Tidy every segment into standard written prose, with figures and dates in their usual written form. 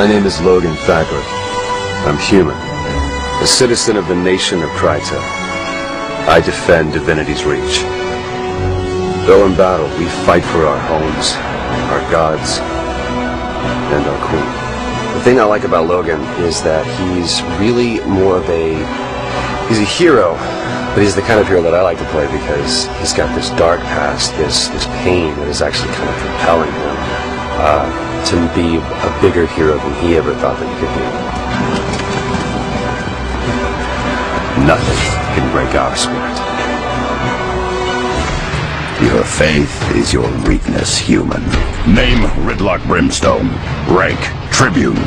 My name is Logan Thacker. I'm human, a citizen of the nation of Kryta. I defend Divinity's Reach. Though in battle, we fight for our homes, our gods, and our queen. The thing I like about Logan is that he's really more of he's a hero, but he's the kind of hero that I like to play because he's got this dark past, this pain that is actually kind of compelling him to be a bigger hero than he ever thought that he could be. Nothing can break our spirit. Your faith is your weakness, human. Name Ridlock Brimstone. Rank Tribune.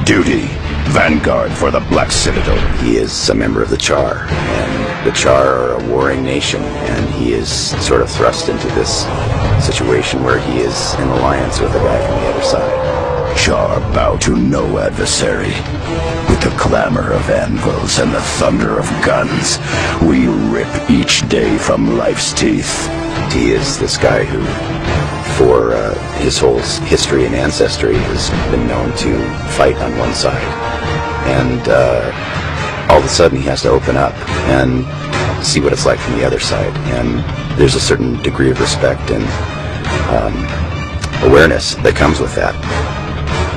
Duty Vanguard for the Black Citadel. He is a member of the Char, and the Char are a warring nation, and he is sort of thrust into this situation where he is in alliance with a guy from the other side. Char bow to no adversary. With the clamor of anvils and the thunder of guns, we rip each day from life's teeth. He is this guy who, for his whole history and ancestry, has been known to fight on one side. And all of a sudden he has to open up and see what it's like from the other side. And there's a certain degree of respect and awareness that comes with that.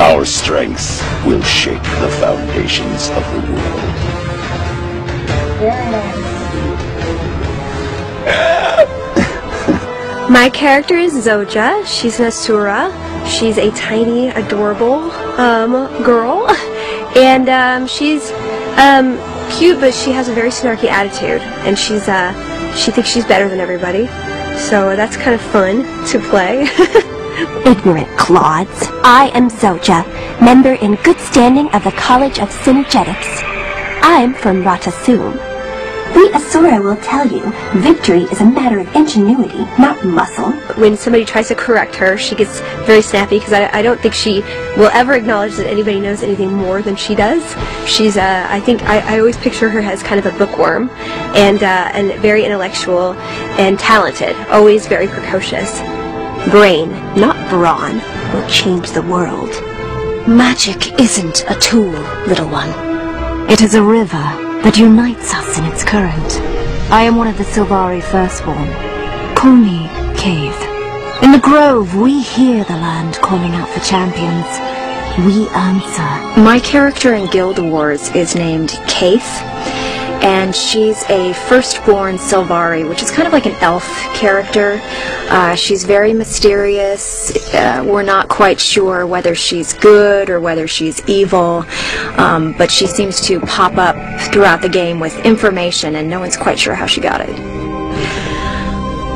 Our strengths will shake the foundations of the world. My character is Zoja. She's an Asura. She's a tiny, adorable girl, and she's cute, but she has a very snarky attitude, and she thinks she's better than everybody. So that's kind of fun to play. Ignorant clods. I am Zoja, member in good standing of the College of Synergetics. I'm from Ratasum. We Asura will tell you, victory is a matter of ingenuity, not muscle. When somebody tries to correct her, she gets very snappy because I don't think she will ever acknowledge that anybody knows anything more than she does. She's, I think, I always picture her as kind of a bookworm, and very intellectual and talented, always very precocious. Brain, not brawn, will change the world. Magic isn't a tool, little one. It is a river that unites us in its current. I am one of the Sylvari firstborn. Call me Cave. In the grove, we hear the land calling out for champions. We answer. My character in Guild Wars is named Kaith, and she's a firstborn Sylvari, which is kind of like an elf character. She's very mysterious. We're not quite sure whether she's good or whether she's evil, but she seems to pop up throughout the game with information, and no one's quite sure how she got it.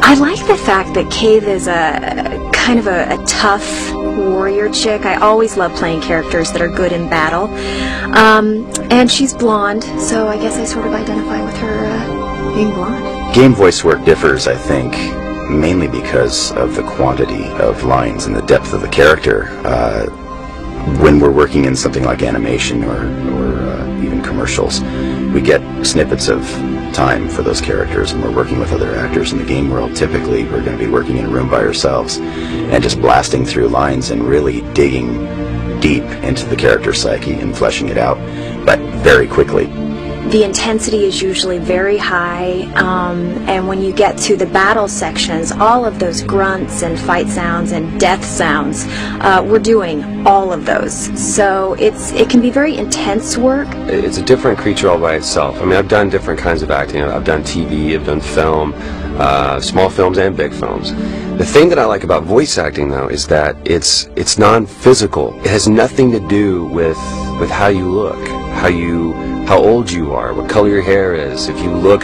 I like the fact that Cave is a kind of a tough warrior chick. I always love playing characters that are good in battle. And she's blonde, so I guess I sort of identify with her being blonde. Game voice work differs, I think, mainly because of the quantity of lines and the depth of the character. When we're working in something like animation or even commercials, we get snippets of time for those characters, and we're working with other actors in the game world. Typically, we're going to be working in a room by ourselves and just blasting through lines and really digging deep into the character psyche and fleshing it out, but very quickly. The intensity is usually very high, and when you get to the battle sections, all of those grunts and fight sounds and death sounds, we're doing all of those. So it can be very intense work. It's a different creature all by itself. I mean, I've done different kinds of acting. I've done TV, I've done film, small films and big films. The thing that I like about voice acting, though, is that it's non-physical. It has nothing to do with how you look, how old you are, what color your hair is, if you look,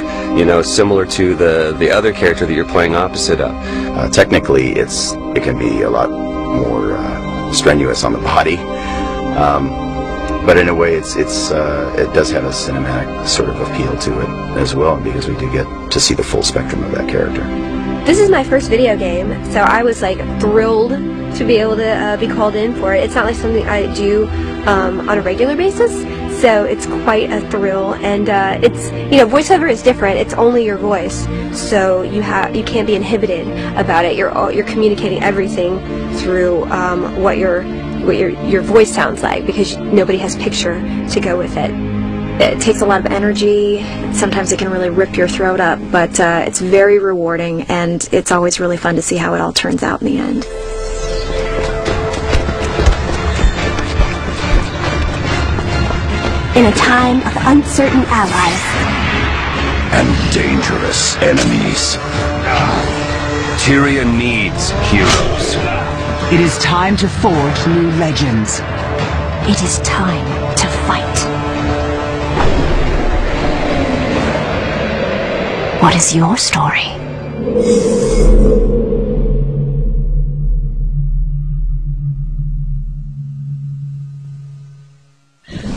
similar to the other character that you're playing opposite of. Technically, it can be a lot more strenuous on the body, but in a way, it does have a cinematic sort of appeal to it as well, because we do get to see the full spectrum of that character. This is my first video game, so I was like thrilled to be able to be called in for it. It's not like something I do on a regular basis, so it's quite a thrill. And it's, voiceover is different. It's only your voice, so you can't be inhibited about it. You're communicating everything through what you're what your voice sounds like, because nobody has picture to go with it. It takes a lot of energy. Sometimes it can really rip your throat up, but it's very rewarding, and it's always really fun to see how it all turns out in the end. In a time of uncertain allies and dangerous enemies, Tyria needs heroes. It is time to forge new legends. It is time to fight. What is your story?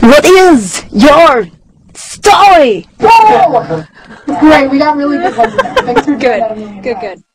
What is your story? Whoa! Great, we got really good ones there. Thanks for Good, good, good.